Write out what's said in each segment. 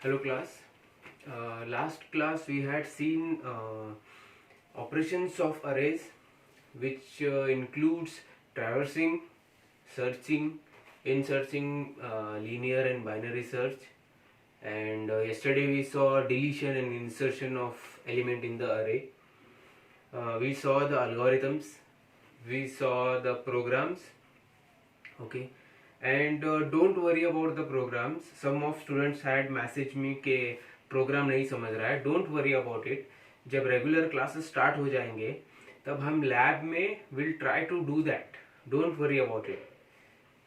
Hello class. Last class we had seen operations of arrays, which includes traversing, searching, inserting, linear and binary search, and yesterday we saw deletion and insertion of element in the array. We saw the algorithms, we saw the programs. Okay, and don't worry about the programs. Some of students had messaged me कि program नहीं समझ रहा है. Don't worry about it. जब regular classes start हो जाएंगे तब हम लैब में will try to do that. Don't worry about it.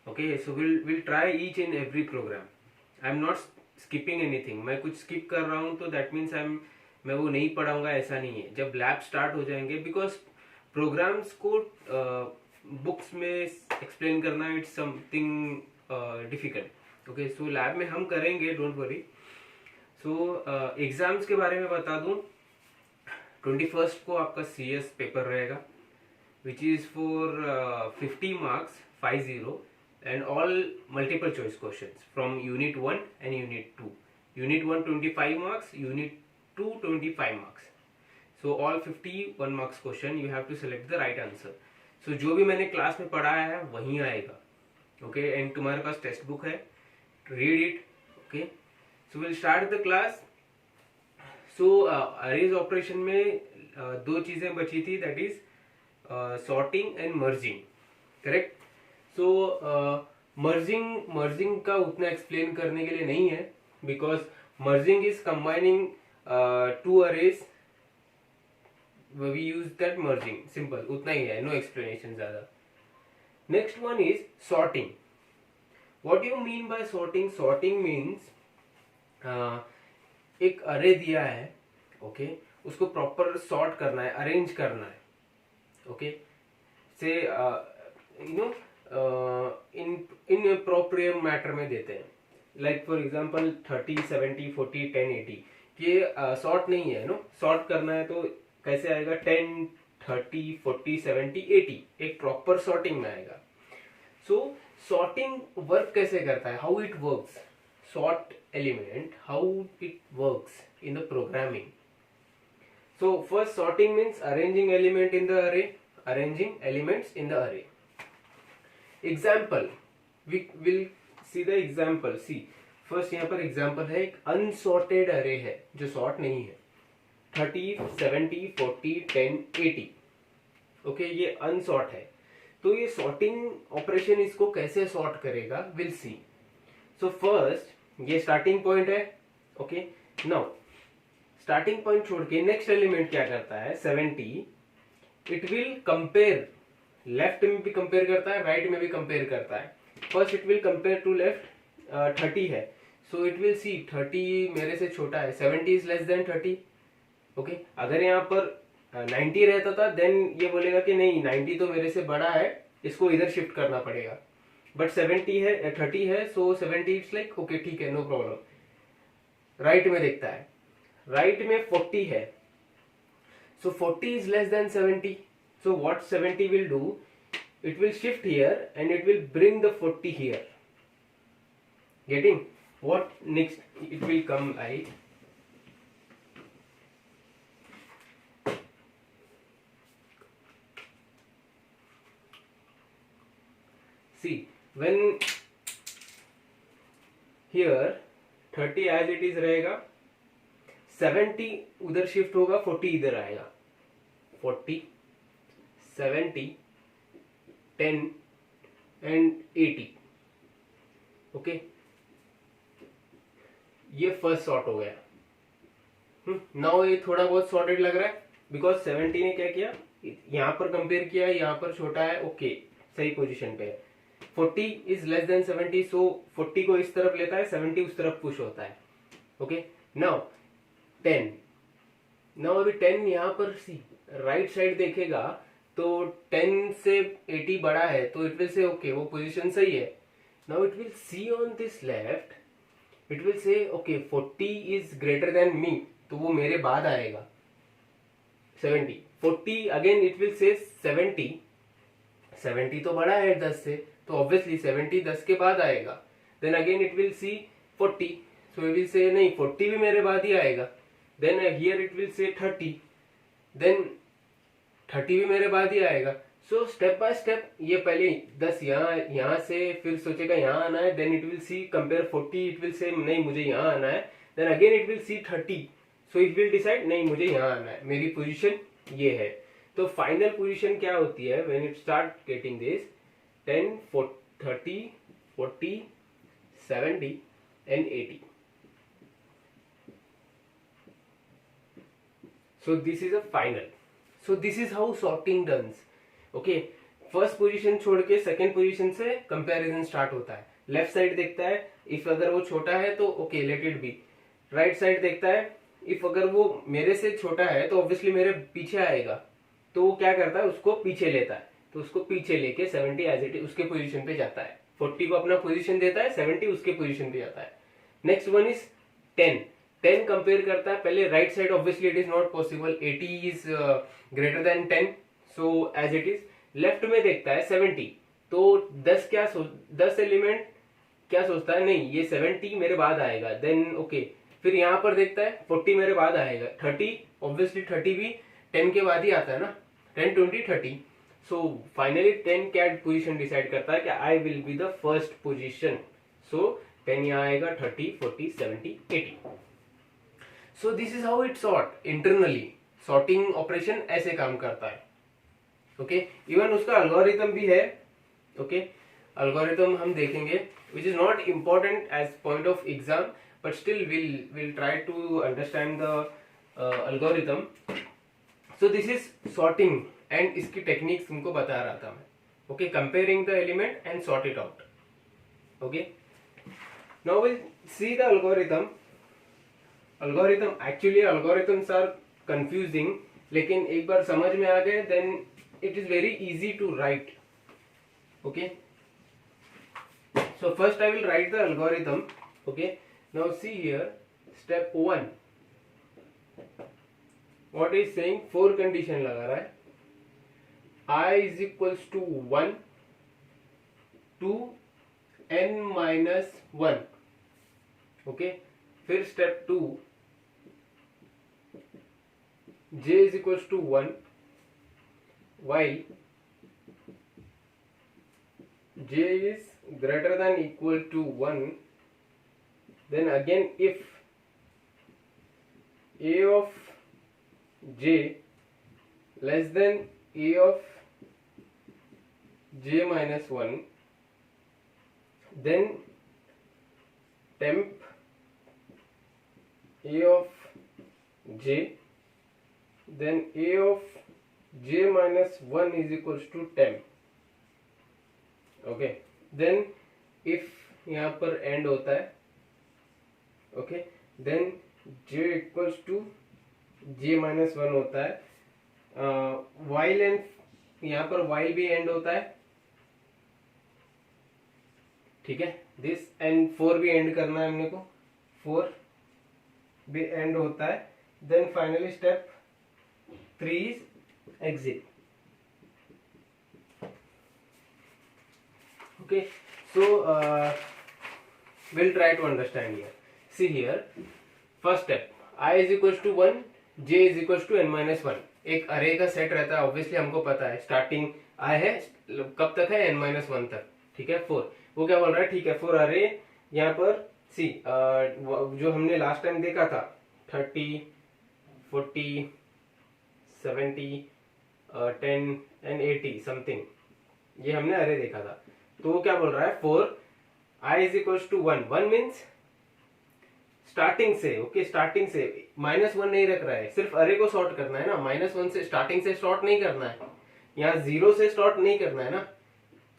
Okay, so will try each and every program. I am not skipping anything. मैं कुछ स्किप कर रहा हूँ तो दैट मीन्स मैं वो नहीं पढ़ाऊंगा, ऐसा नहीं है. जब लैब स्टार्ट हो जाएंगे, बिकॉज प्रोग्राम्स को बुक्स में एक्सप्लेन करना it's something difficult. Okay, so lab में हम करेंगे, डोंट वरी. सो एग्जाम्स के बारे में बता दूं. 21 को आपका CS पेपर रहेगा, which is for 50 marks 50, and all multiple choice questions from unit 1 एंड unit 2. Unit 1 25 marks, unit 2 25 marks. So all 51 marks question, you have to select the right answer. So जो भी मैंने क्लास में पढ़ाया है वहीं आएगा. ओके, एंड तुम्हारे पास टेक्स्ट बुक है, read it. Okay, so will start the class. So arrays operation में दो चीजें बची थी, that is sorting and merging. Correct. So merging का उतना एक्सप्लेन करने के लिए नहीं है, because merging is combining two arrays. We use that merging. Simple, उतना ही है, no explanation ज़्यादा. Next one is sorting. What do you mean by sorting? Sorting means एक array दिया है, okay, उसको proper sort करना है, arrange करना है. Okay, say in appropriate matter में देते हैं. Like for example 30, 70, 40, 10, 80. ये sort नहीं है, no? Sort करना है तो कैसे आएगा? 10, 30, 40, 70, 80 एक प्रॉपर सॉर्टिंग में आएगा. सो सॉर्टिंग वर्क कैसे करता है? How it works? Sort element, how it works in the programming. So first sorting means arranging element in the array, arranging elements in the array. Example, we will see the example. See first यहाँ पर example है, एक unsorted अरे है जो sort नहीं है. 30, 70, 40, 10, 80. Okay, ये अनसॉर्ट है. तो ये सॉर्टिंग ऑपरेशन इसको कैसे सॉर्ट करेगा, विल सी. सो फर्स्ट ये स्टार्टिंग पॉइंट है. ओके, नाउ स्टार्टिंग पॉइंट छोड़ के नेक्स्ट एलिमेंट क्या करता है? 70. इट विल कंपेयर, लेफ्ट में भी कंपेयर करता है, राइट में भी कंपेयर करता है. First it will compare to left. 30 है, सो इट विल सी 30 मेरे से छोटा है, 70 इज लेस देन 30. ओके, अगर यहाँ पर 90 रहता था देन ये बोलेगा कि नहीं, 90 तो मेरे से बड़ा है, इसको इधर शिफ्ट करना पड़ेगा. बट 70 है, 30 है, सो 70 इट्स लाइक ओके, ठीक है, नो प्रॉब्लम. राइट में देखता है, राइट में 40 है, सो 40 is less than 70. So what 70 will do, it will shift here and it will bring the 40 here. Getting what? Next it will come like see, when here 30 as it is रहेगा, 70 उधर shift होगा, 40 इधर आएगा. 40, 70, 10 and 80. Okay, ये first sort हो गया. Now ये थोड़ा बहुत सॉर्टेड लग रहा है, बिकॉज 70 ने क्या किया, यहाँ पर कंपेयर किया, यहाँ पर छोटा है. ओके, सही पोजीशन पे है. 40 इज लेस देन 70, सो 40 को इस तरफ लेता है, 70 उस तरफ पुश होता है. Okay, now 10. नाउ अभी 10 यहाँ पर सी राइट साइड देखेगा तो 10 से 80 बड़ा है, तो इट विल से ओके, वो पोजीशन सही है. Now it will C on this left, it will से okay 40 is greater than me, तो वो मेरे बाद आएगा. 70, 40 अगेन इट विल से 70 तो बड़ा है 10 से, तो ऑब्वियसली 70 10 के बाद आएगा. Then again it will see 40, so we will say नहीं 40 भी मेरे बाद ही आएगा, then here it will say 30, then 30 भी मेरे बाद ही आएगा. सो स्टेप बाय स्टेप ये पहले 10 यहाँ से फिर सोचेगा यहाँ आना है, then it will see compare 40, it will say नहीं मुझे यहाँ आना है, then again it will see 30, so it will decide नहीं मुझे यहाँ आना है, मेरी पोजीशन ये है. तो फाइनल पोजीशन क्या होती है when it start getting this 10, 30, 40, 70 and 80. So this is a final. So this is how sorting done. Okay, first position छोड़ के सेकंड पोजीशन से कंपैरिजन स्टार्ट होता है. लेफ्ट साइड देखता है, इफ अगर वो छोटा है तो okay let it be. Right side देखता है, इफ अगर वो मेरे से छोटा है तो ऑब्वियसली मेरे पीछे आएगा, तो वो क्या करता है उसको पीछे लेता है, तो उसको पीछे लेके 70 एज इट इज उसके पोजीशन पे जाता है. 40 को अपना पोजीशन देता है, 70 उसके पोजीशन पे जाता है. नेक्स्ट वन इज 10 कंपेयर करता है. पहले right side obviously it is not possible, 80 is greater than 10, so as it is. Left में देखता है 70, तो 10 एलिमेंट क्या सोचता है नहीं ये 70 मेरे बाद आएगा, देन ओके. फिर यहाँ पर देखता है 40 मेरे बाद आएगा, 30 ऑब्वियसली 30 भी 10 के बाद ही आता है ना, 10, 20, 30. सो फाइनली 10 क्या पोजीशन डिसाइड करता है कि I will be the first position. So 10 यहाँ आएगा, 30, 40, 70, 80. So this is how it sort internally. Sorting operation ऐसे काम करता है. ओके, इवन उसका अल्गोरिथम भी है. ओके, अल्गोरिथम हम देखेंगे which is not important as point of exam, but still will try to understand the algorithm. So this is sorting and इसकी टेक्निक्स तुमको बता रहा था मैं. Okay, comparing the element and sort it out. Okay, now will see the algorithm. Actually algorithms are confusing, लेकिन एक बार समझ में आ गए then it is very easy to write. Okay, so first I will write the algorithm. Okay, now see here, step 1, what is saying, 4 condition लगा रहा है. I is equals to 1 to n minus 1. Okay, फिर step 2, j is equals to 1 while j is greater than equal to 1, then again if a of j less than a of j minus 1, then temp a of j, then a of j minus 1 is equals to 10. Okay, then if यहाँ पर end होता है, okay, then j equals to j minus 1 होता है. while and यहाँ पर while भी end होता है. ठीक है, this and 4 भी end करना है हमने को, 4 भी end होता है. then finally step 3 is exit. Okay, so we'll try to understand here. See here, first step, I is equals to 1, j is equals to n minus 1. एक अरे का सेट रहता है, ऑब्वियसली हमको पता है स्टार्टिंग I है, कब तक है n minus 1 तक. ठीक है, 4. वो क्या बोल रहा है, ठीक है 4 अरे यहाँ पर सी जो हमने लास्ट टाइम देखा था 30, 40, 70, 10 and 80 समथिंग, ये हमने अरे देखा था. तो वो क्या बोल रहा है, 4 I is equals to 1 means starting से. ओके, स्टार्टिंग से -1 नहीं रख रहा है, सिर्फ अरे को सॉर्ट करना है ना. -1 से स्टार्टिंग से सॉर्ट नहीं करना है, यहाँ 0 से सॉर्ट नहीं करना है ना.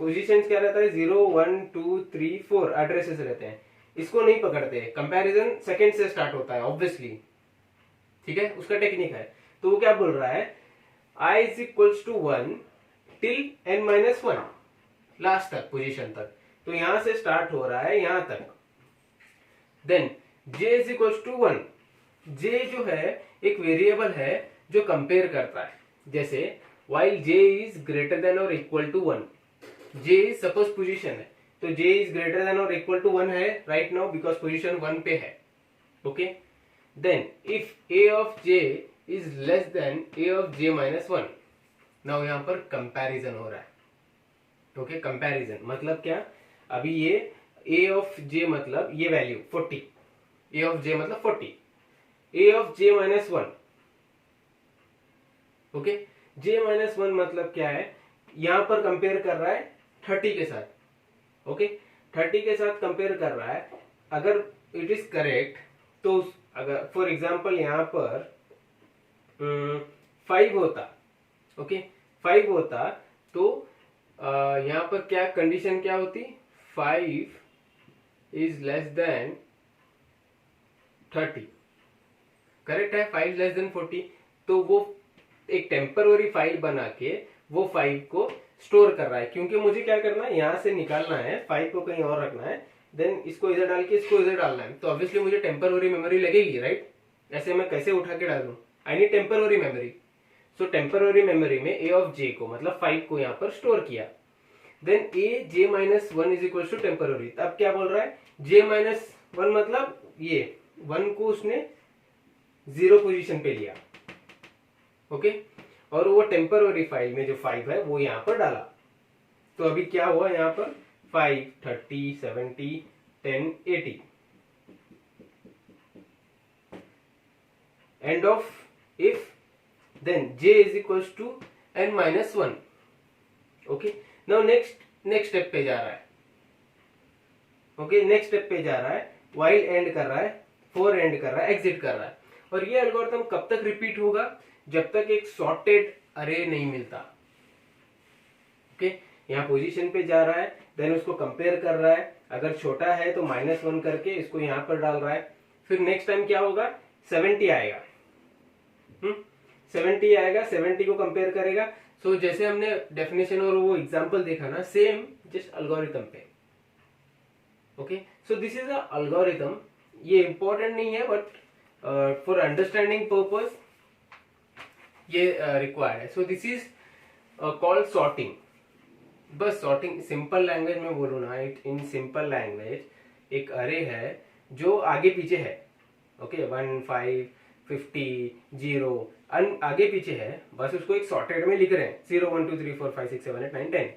पोजीशंस क्या रहता है, 0, 1, 2, 3, 4 एड्रेसेस रहते हैं, इसको नहीं पकड़ते. कंपैरिजन सेकंड से स्टार्ट होता है ऑब्वियसली. ठीक है, उसका टेक्निक है. तो वो क्या बोल रहा है, I is equals to 1 till n minus 1, last तक पोजीशन तक. तो यहां से स्टार्ट हो रहा है यहां तक. Then j is equals to 1. j जो है एक वेरिएबल है जो कंपेयर करता है. जैसे while j is greater than or equal to 1, j suppose position है, तो j is greater than or equal to 1 है राइट नाउ बिकॉज पोजीशन 1 पे है. Okay, then if a of j is less than a of j minus 1, now यहाँ पर comparison हो रहा है. ओके, कंपैरिजन मतलब क्या, अभी ये a of j मतलब ये वैल्यू 40, a of j मतलब 40, a of j minus 1. Okay, j minus 1 मतलब क्या है, यहां पर कंपेयर कर रहा है 30 के साथ. ओके, 30 के साथ कंपेयर कर रहा है. अगर इट इज करेक्ट तो अगर फॉर एग्जांपल यहां पर 5 होता, ओके 5 होता तो यहां पर क्या कंडीशन क्या होती, 5 इज लेस देन 30. करेक्ट है, 5 लेस देन 40. तो वो एक टेम्पररी फाइल बना के वो 5 को स्टोर कर रहा है, क्योंकि मुझे क्या करना है, यहां से निकालना है, 5 को कहीं और रखना है, देन इसको इधर डाल के इसको इधर डालना है. तो ऑब्वियसली मुझे टेम्पररी मेमोरी लगेगी, राइट. ऐसे मैं कैसे उठा के डालूं, I need temporary memory. So temporary memory में a ऑफ j को मतलब 5 को यहाँ पर स्टोर किया. Then a j minus 1 is equal to temporary. अब क्या बोल रहा है, j माइनस 1 मतलब ये 1 को उसने 0 पोजीशन पे लिया. ओके, और वो टेम्पररी फाइल में जो 5 है वो यहाँ पर डाला. तो अभी क्या हुआ यहाँ पर, 5, 30, 70, 10, 80. End of if then j is equal to n minus 1. Okay, now next step पे जा रहा है. ओके, नेक्स्ट स्टेप पे जा रहा है, while एंड कर रहा है, for एंड कर रहा है, एग्जिट कर रहा है. और ये एल्गोरिथम कब तक रिपीट होगा, जब तक एक सॉर्टेड अरे नहीं मिलता. ओके, यहाँ पोजीशन पे जा रहा है, देन उसको कंपेयर कर रहा है, अगर छोटा है तो -1 करके इसको यहाँ पर डाल रहा है. फिर नेक्स्ट टाइम क्या होगा, 70 आएगा. 70 आएगा, 70 को कंपेयर करेगा. सो जैसे हमने डेफिनेशन और वो एग्जांपल देखा ना, सेम जस्ट अल्गोरिथम पे. Okay, so this is a algorithm. ये इंपॉर्टेंट नहीं है, बट फॉर अंडरस्टैंडिंग पर्पस ये रिक्वायर्ड है. So this is called sorting. बस सॉर्टिंग सिंपल लैंग्वेज में बोलूँ ना, इन सिंपल लैंग्वेज एक अरे है जो आगे पीछे है. ओके, 1, 5, 50, 0 आगे पीछे है, बस उसको एक सॉर्टेड में लिख रहे हैं. 0, 1, 2, 3, 4, 5, 6, 7, 8, 9, 10.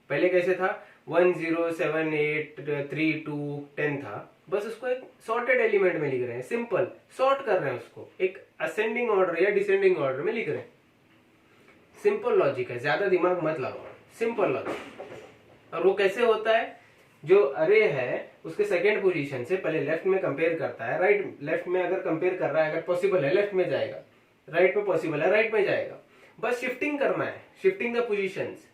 पहले कैसे था, 1, 0, 7, 8, 3, 2, 10 था, बस उसको एक सॉर्टेड एलिमेंट में लिख रहे हैं. सिंपल सॉर्ट कर रहे हैं उसको, एक असेंडिंग ऑर्डर या डिसेंडिंग ऑर्डर में लिख रहे हैं. सिंपल लॉजिक है, ज्यादा दिमाग मत लगाओ, सिंपल लॉजिक. और वो कैसे होता है, जो अरे है उसके सेकेंड पोजीशन से पहले लेफ्ट में कंपेयर करता है, राइट लेफ्ट में अगर कंपेयर कर रहा है, अगर पॉसिबल है लेफ्ट में जाएगा, राइट में पॉसिबल है राइट में जाएगा. बस शिफ्टिंग करना है, शिफ्टिंग द पोजीशंस.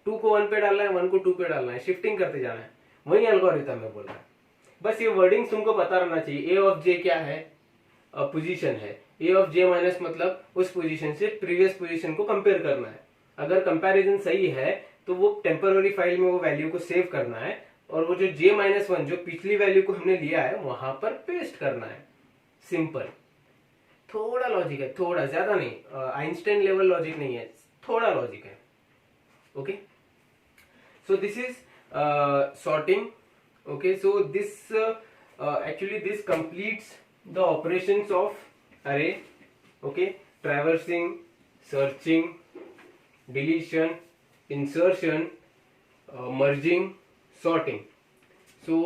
2 को 1 पे डालना है, 1 को 2 पे डालना है, शिफ्टिंग करते जाना है. वही एल्गोरिथम में बोल रहा है. बस ये वर्डिंग तुमको पता रहना चाहिए. a ऑफ j क्या है, पोजीशन है. a ऑफ j माइनस मतलब उस पोजीशन से प्रीवियस पोजीशन को कंपेयर करना है. अगर कंपैरिजन सही है तो वो टेम्पररी फाइल में वो वैल्यू को सेव करना है, और वो जो j माइनस 1 जो पिछली वैल्यू को हमने लिया है वहां पर पेस्ट करना है. सिंपल, थोड़ा लॉजिक है, थोड़ा, ज्यादा नहीं. आइंस्टाइन लेवल लॉजिक नहीं है, थोड़ा लॉजिक है. Okay, so this is sorting. Okay, so this actually this completes the operations of array. Okay, traversing, searching, deletion, insertion, merging, sorting. So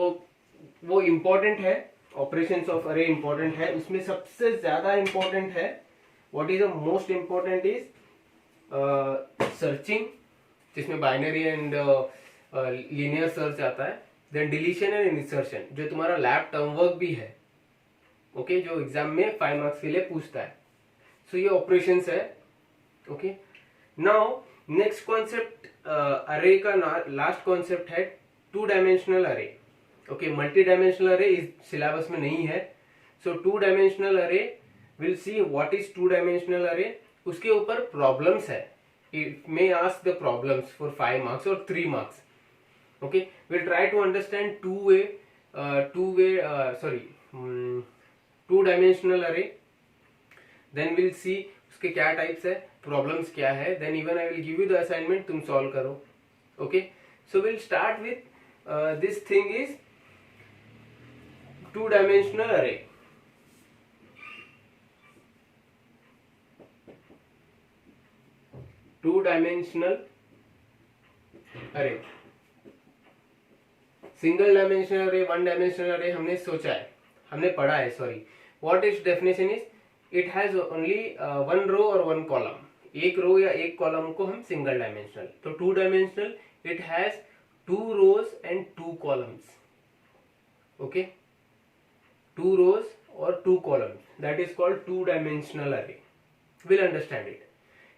वो important है, operations of array important है. उसमें सबसे ज्यादा important है, what is the most important is searching, जिसमें binary and linear search आता है. देन डिलीशन एंड इंसर्शन, जो तुम्हारा लैब टर्म वर्क भी है. ओके, जो एग्जाम में 5 मार्क्स के लिए पूछता है. सो ये ऑपरेशंस है. ओके, नाउ नेक्स्ट कॉन्सेप्ट अरे का लास्ट कॉन्सेप्ट है 2 डायमेंशनल अरे. ओके, मल्टी डायमेंशनल अरे इस सिलेबस में नहीं है. सो 2 dimensional array, will see what is 2 dimensional अरे. उसके ऊपर प्रॉब्लम्स है. It may ask the problems for 5 marks or 3 marks. Okay, we'll try to understand two-dimensional array. Then we'll see उसके क्या types है, problems क्या है. Then even I will give you the assignment, तुम solve करो. Okay, so we'll start with this thing is 2-dimensional array. Two dimensional array, single dimensional array, one dimensional array हमने सोचा है, हमने पढ़ा है, sorry. What is definition is, it has only one row और one column. एक रो या एक कॉलम को हम सिंगल डायमेंशनल. तो two dimensional it has two rows and two columns. Okay, two rows और two columns, that is called two dimensional array. Will understand it.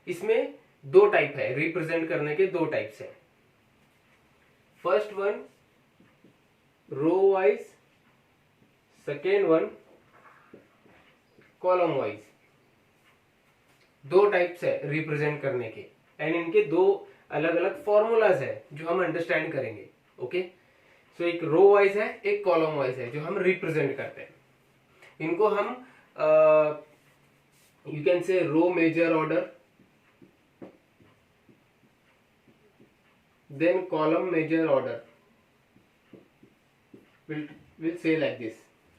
इसमें दो टाइप है, रिप्रेजेंट करने के दो टाइप्स है. First one row wise, second one column wise. दो types है रिप्रेजेंट करने के, एंड इनके दो अलग अलग फॉर्मूलाज है जो हम अंडरस्टैंड करेंगे. ओके, सो एक रो वाइज है, एक कॉलम वाइज है जो हम रिप्रेजेंट करते हैं. इनको हम you can say row major order, then column major order. Will say like this.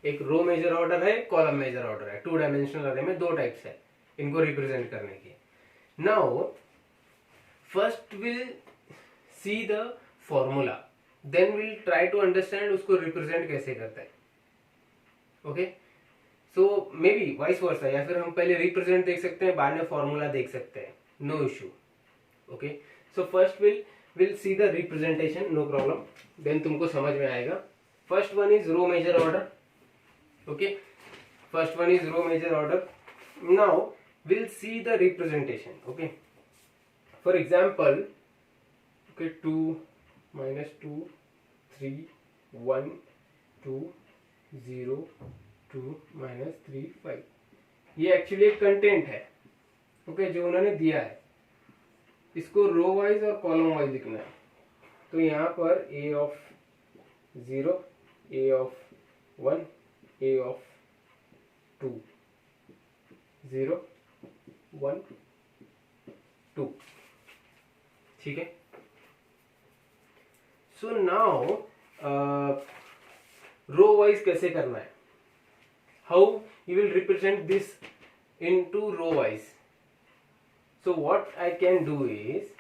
एक रो मेजर ऑर्डर है, कॉलम मेजर ऑर्डर है. टू डायमेंशनल अरे में दो टाइप्स है इनको रिप्रेजेंट करने के. Now first will see the formula, then will try to understand उसको रिप्रेजेंट कैसे करता है. Okay, so maybe vice versa, या फिर हम पहले रिप्रेजेंट देख सकते हैं, बाद में फॉर्मूला देख सकते हैं, no issue. Okay, so first will see the representation, no problem, then तुमको समझ में आएगा. First one is row major order. Okay, first one is row major order. Now we'll see the representation. Okay, for example, okay, 2 minus 2 3 1 2 0 2 minus 3 5. ये actually एक content है. Okay, जो उन्होंने दिया है, इसको रो वाइज और कॉलम वाइज लिखना है. तो यहाँ पर a of 0, a of 1, a of 2, 0 1 2. ठीक है. सो नाउ रो वाइज कैसे करना है, how you will represent this in two row wise. So what I can do is,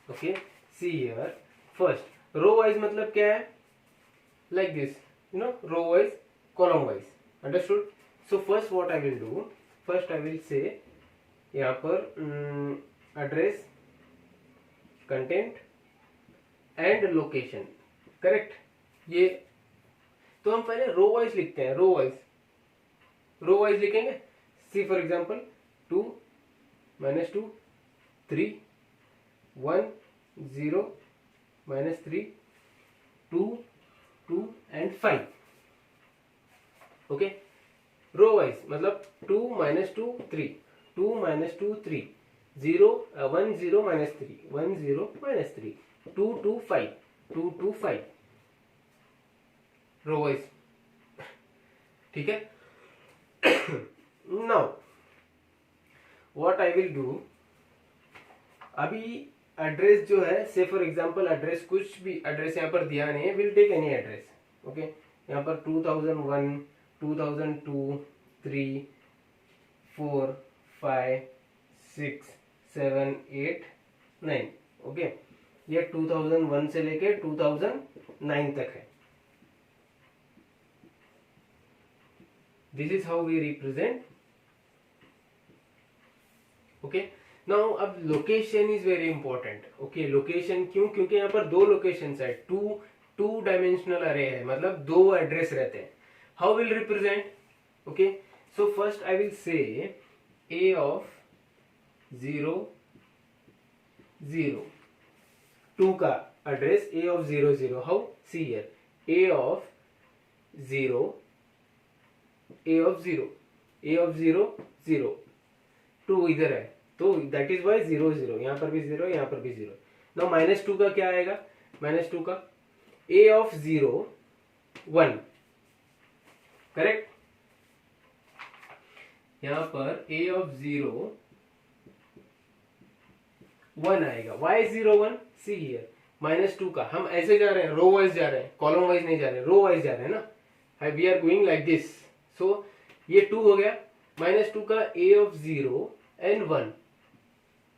okay, see here. First row wise मतलब क्या है, like this, you know, row wise column wise. Understood. So first what I will do, first I will say यहाँ पर address, content and location. Correct. ये तो हम पहले row wise लिखते हैं. रो वाइज लिखेंगे. सी for example 2 minus 2 3 1 0 minus 3 2 2 and 5. Okay, row wise मतलब 2 minus 2 3, 2 minus 2 3, 0 1 0 minus 3, 1 0 minus 3, 2 2 5, 2 2 5. Row wise. ठीक है. Now what I will do, अभी एड्रेस जो है, से फॉर एग्जांपल एड्रेस, कुछ भी एड्रेस यहाँ पर दिया नहीं है, will take any address. Okay, यहाँ पर 2001 2002 3 4 5 6 7 8 9. ओके, ये 2001 से लेके 2009 तक है. This is how we represent. Okay, now अब location is very important. Okay, location क्यों, क्योंकि यहाँ पर दो लोकेशंस है, टू डायमेंशनल अरे है, मतलब दो एड्रेस रहते हैं. How will represent. Okay, so first I will say a of 0 0, 2 का address a of 0 0. How, see here, a of 0 a of 0 a of 0 0, 2 इधर है, तो दैट इज वाई 0 0. यहाँ पर भी 0, यहाँ पर भी 0. नाउ -2 का क्या आएगा, -2 का a of 0 1. करेक्ट. यहाँ पर a of 0 1 आएगा. why 0 1, सी हियर, -2 का हम ऐसे जा रहे हैं, रो वाइज जा रहे हैं, कॉलम वाइज नहीं जा रहे हैं, रो वाइज जा रहे हैं ना. We are going like this. So ये 2 हो गया. -2 का a of 0 and 1.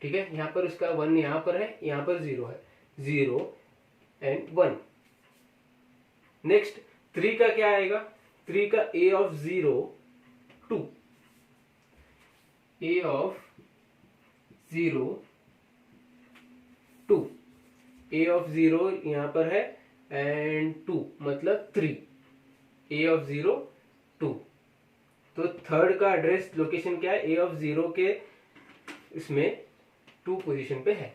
ठीक है, यहाँ पर उसका 1 यहाँ पर है, यहाँ पर 0 है, 0 एंड 1। नेक्स्ट 3 का क्या आएगा, 3 का a of 0 2, a of 0 2, a of 0 यहाँ पर है एंड 2 मतलब 3, a ऑफ 0 2। तो थर्ड का एड्रेस लोकेशन क्या है, a ऑफ 0 के इसमें 2 पोजीशन पे है,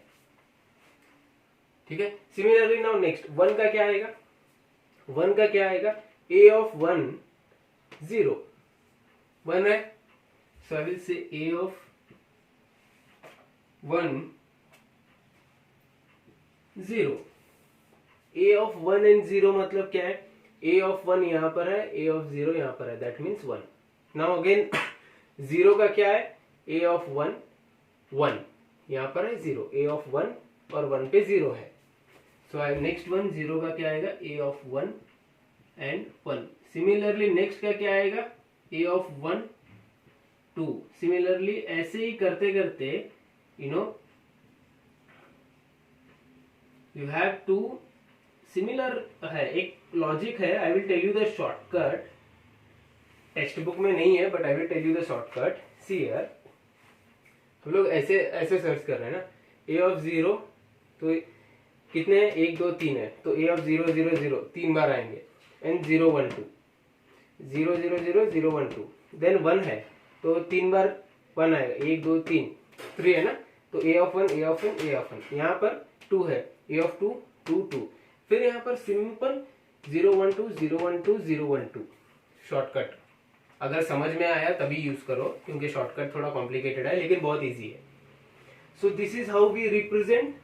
ठीक है। सिमिलरली नाउ नेक्स्ट 1 का क्या आएगा, 1 का क्या आएगा, a ऑफ 1 0, 1 है, so I will say a of 1 0। a of 1 and 0 मतलब क्या है, a ऑफ 1 यहां पर है, a ऑफ 0 यहां पर है, दैट मीन्स 1। नाउ अगेन 0 का क्या है, a ऑफ 1 1, यहां पर है 0, a ऑफ 1 और 1 पे 0 है, सो नेक्स्ट वन 0 का क्या आएगा, a of 1 and 1। Similarly next का क्या आएगा, a ऑफ 1 2। सिमिलरली ऐसे ही करते करते you know you have to, similar है, एक लॉजिक है, I will tell you the shortcut, text book में नहीं है but I will tell you the shortcut. See here, हम लोग ऐसे ऐसे सर्च कर रहे हैं ना, a ऑफ 0 तो कितने हैं, 1 2 3 है, तो a ऑफ 0 0 0 3 बार आएंगे एंड 0 1 2, 0 0 0 0 1 2, देन 1 है तो 3 बार 1 आएगा, 1 2 3 3 है ना, तो a of 1 a of 1 a of 1, यहाँ पर 2 है, a ऑफ 2 2 2, फिर यहाँ पर सिंपल 0 1 2 0 1 2 0 1 2 शॉर्टकट। अगर समझ में आया तभी यूज करो, क्योंकि शॉर्टकट थोड़ा कॉम्प्लिकेटेड है लेकिन बहुत इजी है। So this is how we represent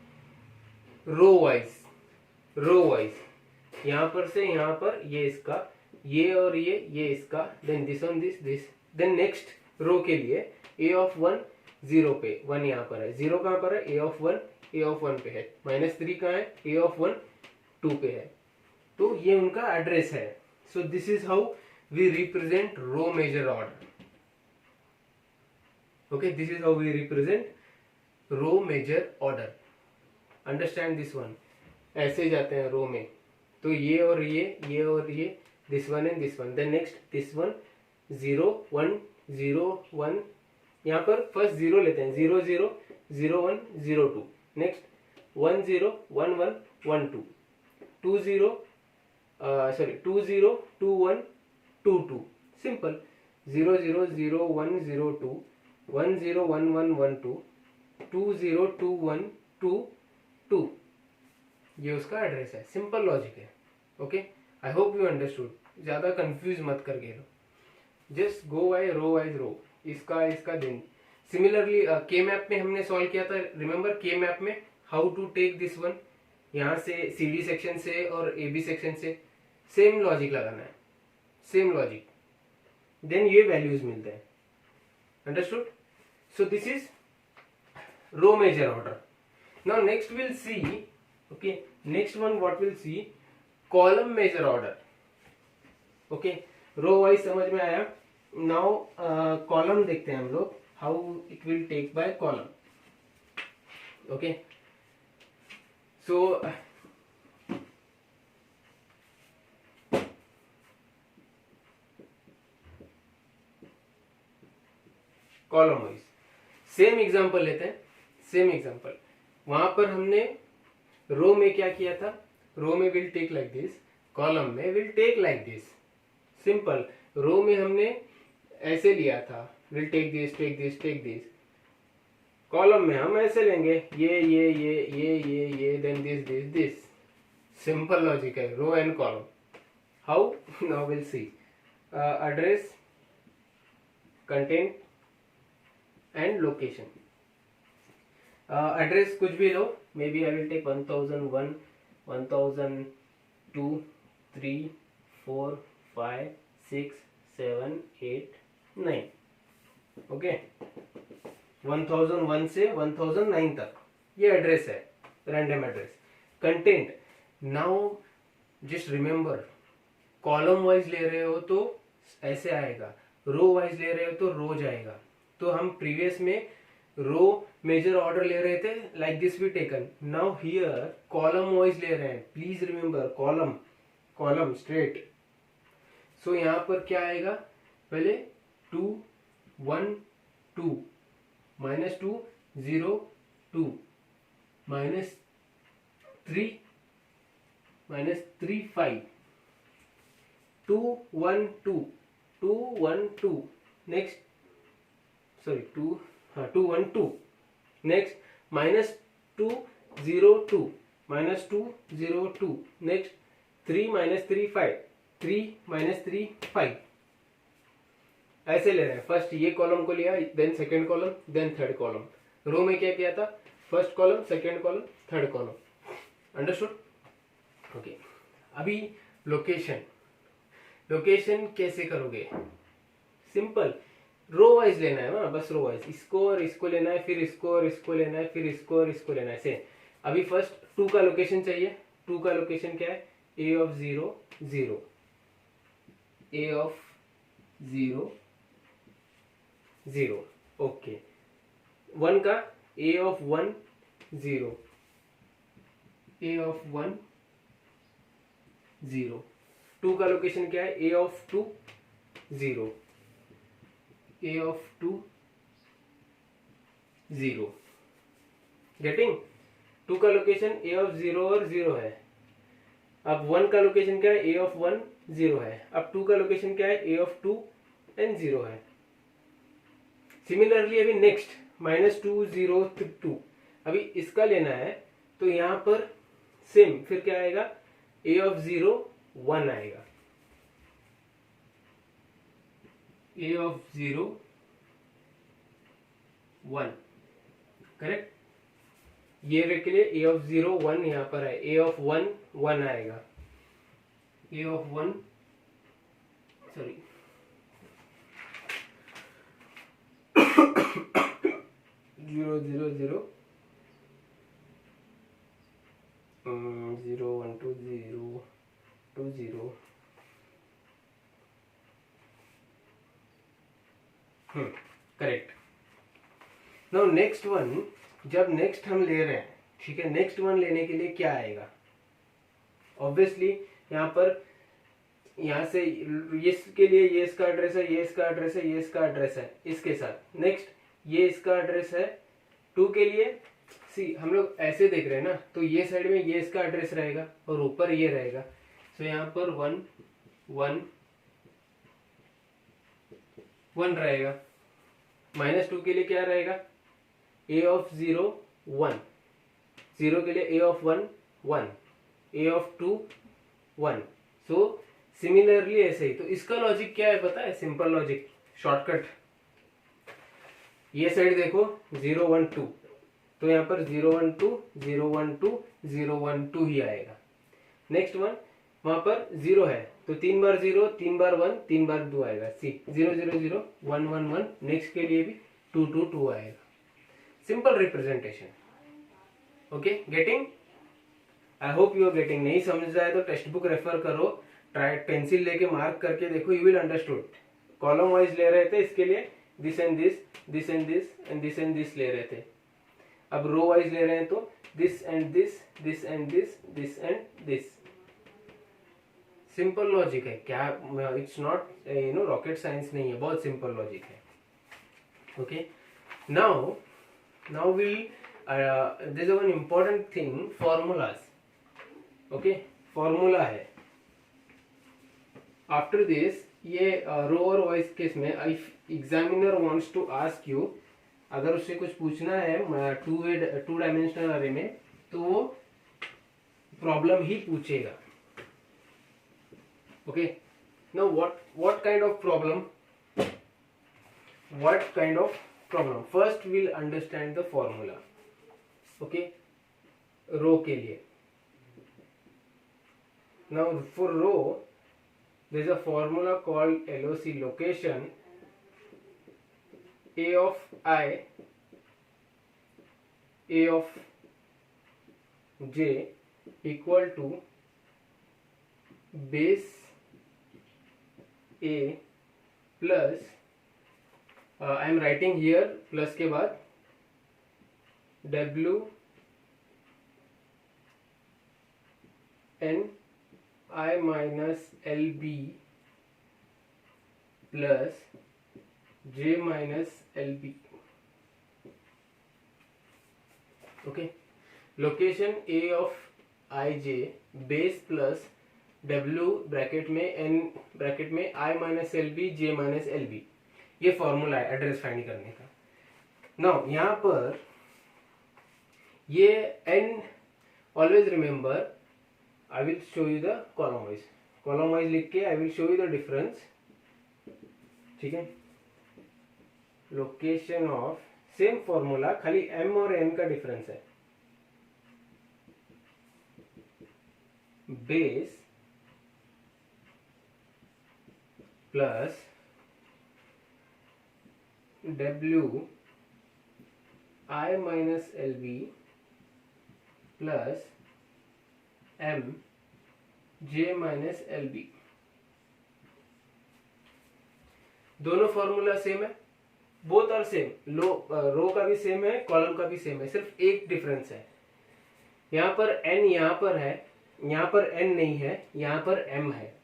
row wise, row wise, यहां पर से यहां पर ये इसका, ये और ये इसका, then this on this this, then next row के लिए a ऑफ 1 0 पे 1 यहाँ पर है, 0 कहाँ पर है, a ऑफ 1 पे है, -3 कहाँ है, a ऑफ 1 2 पे है, तो ये उनका एड्रेस है। So this is how we represent row major order, okay, this is how we represent row major order, understand this one. ऐसे जाते हैं रो में, तो ये और ये और ये, this one and this one, then next this one 0 1 0 1, यहाँ पर फर्स्ट 0 लेते हैं, 0 0 0 1 0 2, नेक्स्ट 1 0 1 1 1 2 2 0 सॉरी 2 0 2 1 2 2, सिंपल 0 0 0 1 0 2 1 0 1 1 1 2 2 0 2 1 2 2, ये उसका एड्रेस है, सिंपल लॉजिक है, okay. I hope you understood, ज्यादा कंफ्यूज मत करके लो, just go by row wise row, इसका दिन। सिमिलरली के मैप में हमने सॉल्व किया था, रिमेंबर के मैप में how to take this one, यहाँ से सी डी सेक्शन से और ए बी सेक्शन से सेम लॉजिक लगाना है, सेम लॉजिक, देन ये वैल्यूज मिलते हैं, understood. So this is row major order. Now next we'll see, okay, next one what we'll see, column measure order, okay, row wise समझ में आया। now column देखते हैं हम लोग, how it will take by column, okay, so column wise same example लेते हैं, same example, वहां पर हमने रो में क्या किया था, रो में will take like this, column में will take like this, simple. Row में हमने ऐसे लिया था, will take this take this take this, column में हम ऐसे लेंगे, ये then this this this, simple logic है, row and column. How, now will see, address, content and location. Address कुछ भी लो, maybe I will take 1001 1002 3 4 5 6 7 8 9, okay, 1001 से 1009 तक ये एड्रेस है, random address. Content, now just remember, column wise ले रहे हो तो ऐसे आएगा, रो वाइज ले रहे हो तो रो जाएगा। तो हम प्रीवियस में रो मेजर ऑर्डर ले रहे थे, like this we taken. Now here column wise ले रहे हैं. Please remember column, column straight. So यहाँ पर क्या आएगा, पहले 2 1 2 -2 0 2 -3 -3 5 2 1 2 2 1 2 नेक्स्ट, सॉरी 2 2 1 2 नेक्स्ट -2 0 2 -2 0 2 नेक्स्ट 3 -3 5 3 -3 5. ऐसे ले रहे हैं. फर्स्ट ये कॉलम को लिया, then second column, then third column. Row में क्या किया था, first column, second column, third column. Understood? Okay. अभी लोकेशन, लोकेशन कैसे करोगे? सिंपल, रो वाइज लेना है ना, बस रो वाइज. इसको और इसको लेना है, फिर इसको और इसको लेना है, फिर इसको और इसको लेना है. से अभी फर्स्ट 2 का लोकेशन चाहिए. 2 का लोकेशन क्या है, a of 0 0, a of 0 0. Okay. 1 का a ऑफ 1 0, a ऑफ 1 0. 2 का लोकेशन क्या है, a of 2 0, a of 2 0. Getting? 2 का लोकेशन a ऑफ 0 और 0 है. अब 1 का लोकेशन क्या है, a ऑफ 1 0 है. अब 2 का लोकेशन क्या है, a ऑफ 2 एंड 0 है. सिमिलरली अभी नेक्स्ट -2 0 2, अभी इसका लेना है. तो यहां पर सेम, फिर क्या आएगा, a ऑफ 0 1 आएगा, a ऑफ 0 1. करेक्ट? ये रे के लिए a ऑफ 0 1 यहां पर है, a ऑफ 1 1 आएगा, a of 1 sorry 0 0 0 0 1 2 0 2 0. Correct. Now next one, जब नेक्स्ट हम ले रहे हैं, ठीक है, नेक्स्ट वन लेने के लिए क्या आएगा, ऑब्वियसली यहाँ पर, यहाँ से इसके लिए ये इसका एड्रेस है, ये इसका एड्रेस है, ये इसका एड्रेस है, इसके साथ. नेक्स्ट ये इसका एड्रेस है 2 के लिए. सी हम लोग ऐसे देख रहे हैं ना, तो ये साइड में ये इसका एड्रेस रहेगा और ऊपर ये रहेगा. सो यहाँ पर 1 1 1 रहेगा. -2 के लिए क्या रहेगा, a ऑफ 0 1, 0 के लिए a of 1 1, a of 2 1. So similarly ऐसे ही. तो इसका लॉजिक क्या है पता है, सिंपल लॉजिक, शॉर्टकट. ये साइड देखो 0 1 2, तो यहाँ पर 0 1 2 0 1 2 0 1 2 ही आएगा. नेक्स्ट वन वहां पर 0 है, तो 3 बार 0 3 बार 1 3 बार 2 आएगा. सी 0 0 0 1 1 1. नेक्स्ट के लिए भी 2 2 2 आएगा. Simple representation. Okay, getting? I hope you are getting. नहीं समझ आए तो टेक्स्ट बुक रेफर करो, ट्राई पेंसिल लेके मार्क करके देखो, you will understood. Column wise ले रहे थे, इसके लिए this and this, this and this and this and this ले रहे थे. अब रो वाइज ले रहे हैं तो this and this, this and this, this and this. Simple logic है क्या, इट्स नॉट रॉकेट साइंस नहीं है, बहुत सिंपल लॉजिक है. Okay. Now will there is one important thing, formulas. Okay, formula है. आफ्टर दिस ये रो और wise case में if examiner wants to ask you, अगर उससे कुछ पूछना है 2 डायमेंशनल अरे में, तो वो प्रॉब्लम ही पूछेगा. Okay. Now what kind of problem, first will understand the formula. Okay, row के लिए. Now for row there is a formula called LOC, location. A of I, A of j equal to base A plus I am writing here plus के बाद W n I minus LB plus J minus LB. Okay, location A of IJ base plus W bracket में N bracket में I minus LB J minus LB, ये formula है address find करने का. Now यहाँ पर ये N always remember, I will show you the column wise लिख के I will show you the difference. ठीक है, लोकेशन ऑफ सेम फॉर्मूला, खाली M और N का डिफरेंस है. Base plus W I minus LB plus M J minus LB. दोनों formula same है, बोथ आर सेम. रो का भी सेम है, कॉलम का भी सेम है, सिर्फ एक डिफरेंस है. यहाँ पर n यहाँ पर है, यहाँ पर n नहीं है, यहाँ पर m है.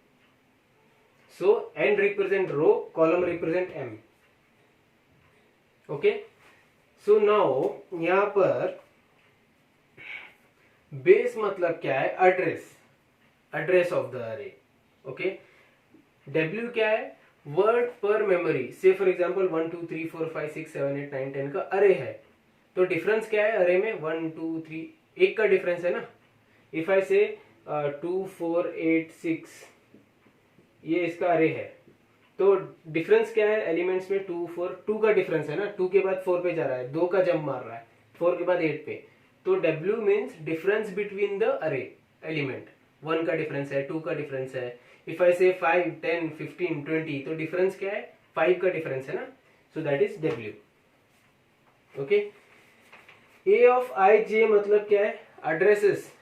So n represent row, column represent m. Okay, so now यहाँ पर बेस मतलब क्या है? Address of the array. Okay, W क्या है? वर्ड पर मेमोरी. से फॉर एग्जांपल 1 2 3 4 5 6 7 8 9 10 का अरे है, तो डिफरेंस क्या है अरे में? 1 2 3, एक का डिफरेंस है ना. इफ आई से 2 4 8 6, ये इसका अरे है, तो डिफरेंस क्या है एलिमेंट्स में? 2 4, 2 का डिफरेंस है ना. 2 के बाद 4 पे जा रहा है, 2 का जंप मार रहा है, 4 के बाद 8 पे. तो W means difference between the अरे एलिमेंट. 1 का डिफरेंस है, 2 का डिफरेंस है. इफ आई से 5 10 15 20, तो डिफरेंस क्या है? 5 का डिफरेंस है ना. So that is W. Okay, A of IJ मतलब क्या है? एड्रेसेस.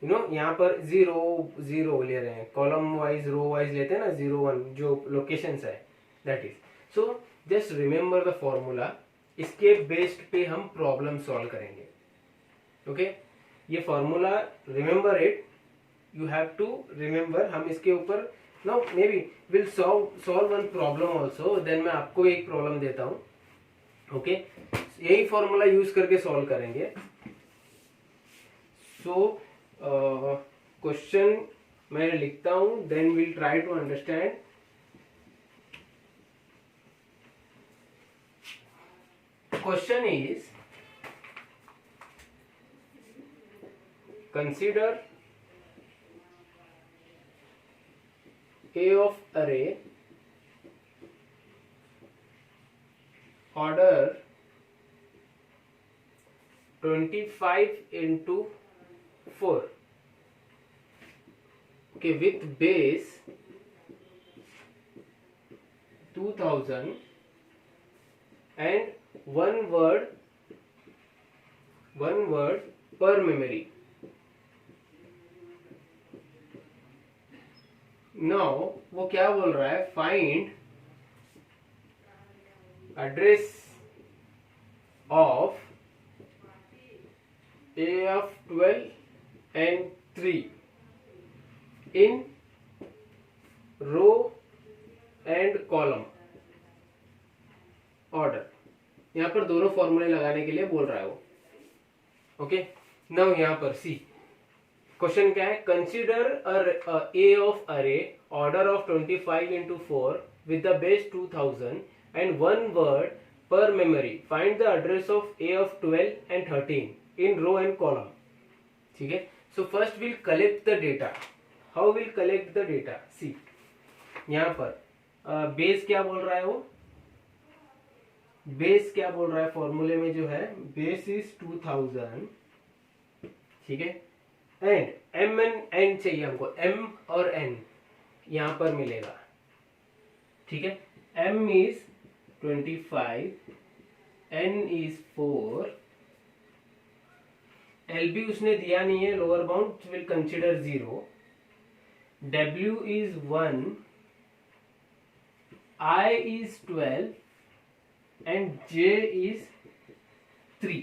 यहाँ पर 0 0 ले रहे हैं, कॉलम वाइज रो वाइज लेते हैं ना, 0 1 जो लोकेशंस है, that is. So just remember the formula, इसके बेस्ड पे हम प्रॉब्लम सॉल्व करेंगे. ओके, ये formula remember it, you have to remember. हम इसके ऊपर now may be will solve one problem also, then मैं आपको एक प्रॉब्लम देता हूँ. ओके, यही फॉर्मूला यूज करके सॉल्व करेंगे. सो क्वेश्चन मैं लिखता हूं, then will try to understand. Question is, consider A of array order 25 into 4, okay, with base 2000 and one word per memory. Now वो क्या बोल रहा है? Find address of A of 12 and 3 in row and column order. यहां पर दोनों फॉर्मूले लगाने के लिए बोल रहा है वो. ओके, नाउ यहां पर सी क्वेश्चन क्या है? कंसीडर A ऑफ अरे order of 25 into 4 with the base 2000 and one word per memory. Find the address of A of 12 and 13 in row and column. ठीक है, so first we'll collect the data. How we'll collect the data? See, यहाँ पर base क्या बोल रहा है वो? Base क्या बोल रहा है फॉर्मूले में जो है? Base is 2000. ठीक है, एंड m एंड n चाहिए हमको, m और n यहां पर मिलेगा. ठीक है, m is 25, n is 4, LB उसने दिया नहीं है, lower bound will consider 0, W is 1, I is 12 and J is 3.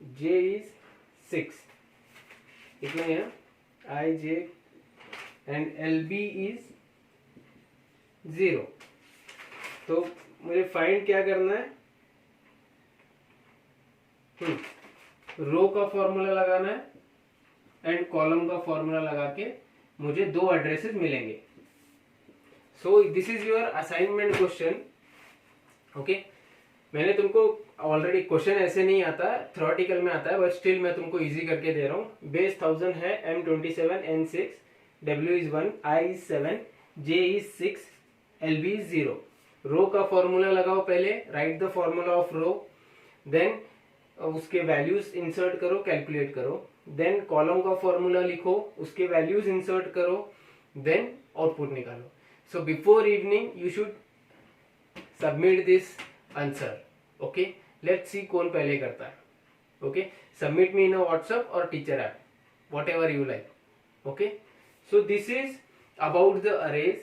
J is 6, इतना ही है, I J and LB is 0. तो मुझे फाइंड क्या करना है, रो का फॉर्मूला लगाना है एंड कॉलम का फॉर्मूला लगा के मुझे दो एड्रेसेस मिलेंगे. सो this is your assignment question. Okay, मैंने तुमको ऑलरेडी क्वेश्चन ऐसे नहीं आता, थ्योरेटिकल में आता है, बट स्टिल मैं तुमको इजी करके दे रहा हूँ. बेस 1000 है, M27, N6, W is 1, I is 7, J is 6, LB is 0. रो का फॉर्मूला लगाओ पहले, write the formula of row, then उसके वैल्यूज इंसर्ट करो, कैलकुलेट करो, देन कॉलम का फॉर्मूला लिखो, उसके वैल्यूज इंसर्ट करो, देन आउटपुट निकालो. So before evening you should submit this answer. Okay, let's see कौन पहले करता है. Okay, submit me in a WhatsApp और teacher app, whatever you like. Okay, so this is about the arrays.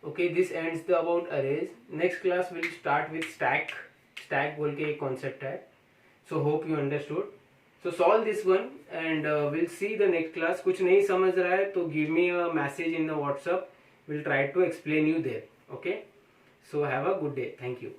Okay, this ends the about arrays. Next class will start with stack. Stack बोल के एक concept है. So hope you understood. So solve this one and we'll see the next class. कुछ नहीं समझ रहा है तो give me a message in the WhatsApp. We'll try to explain you there. Okay. So have a good day. Thank you.